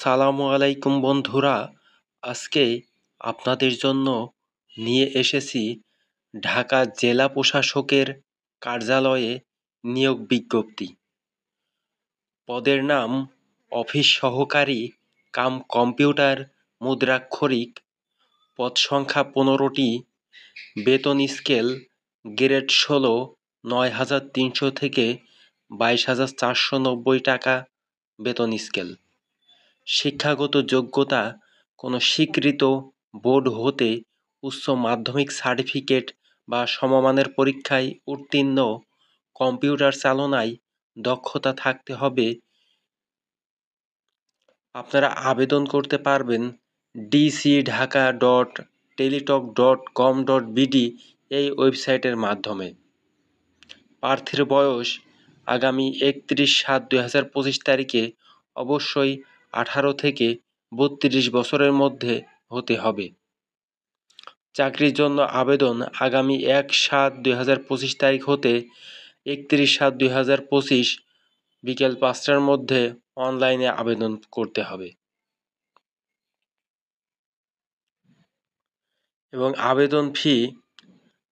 আসসালামু আলাইকুম বন্ধুরা, আজকে আপনাদের জন্য নিয়ে এসেছি ঢাকা জেলা প্রশাসকের কার্যালয়ে নিয়োগ বিজ্ঞপ্তি। পদের নাম অফিস সহকারী কাম কম্পিউটার মুদ্রাক্ষরিক। পদ সংখ্যা 15টি। বেতন স্কেল গ্রেড 16, 9,300 থেকে 22,490 টাকা বেতন স্কেল। শিক্ষাগত যোগ্যতা কোনো স্বীকৃত বোর্ড হতে উচ্চ মাধ্যমিক সার্টিফিকেট বা সমমানের পরীক্ষায় উত্তীর্ণ, কম্পিউটার চালনায় দক্ষতা থাকতে হবে। আপনারা আবেদন করতে পারবেন dc.dhaka.teletalk.com.bd এই ওয়েবসাইটের মাধ্যমে। প্রার্থীর বয়স আগামী 31/7/2025 তারিখে অবশ্যই 18 থেকে 32 বছরের মধ্যে হতে হবে। চাকরির জন্য আবেদন আগামী 1/7/2025 তারিখ হতে 31/7/2025 বিকেল 5টার মধ্যে অনলাইনে আবেদন করতে হবে এবং আবেদন ফি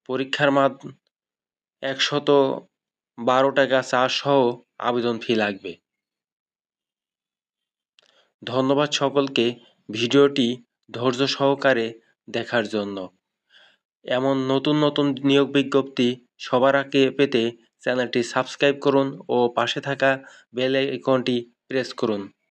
পরীক্ষার 112 টাকা চার্জ সহ আবেদন ফি লাগবে। ধন্যবাদ সকলকে ভিডিওটি ধৈর্য সহকারে দেখার জন্য। এমন নতুন নতুন নিয়োগ বিজ্ঞপ্তি সবার আগে পেতে চ্যানেলটি সাবস্ক্রাইব করুন ও পাশে থাকা বেল আইকনটি প্রেস করুন।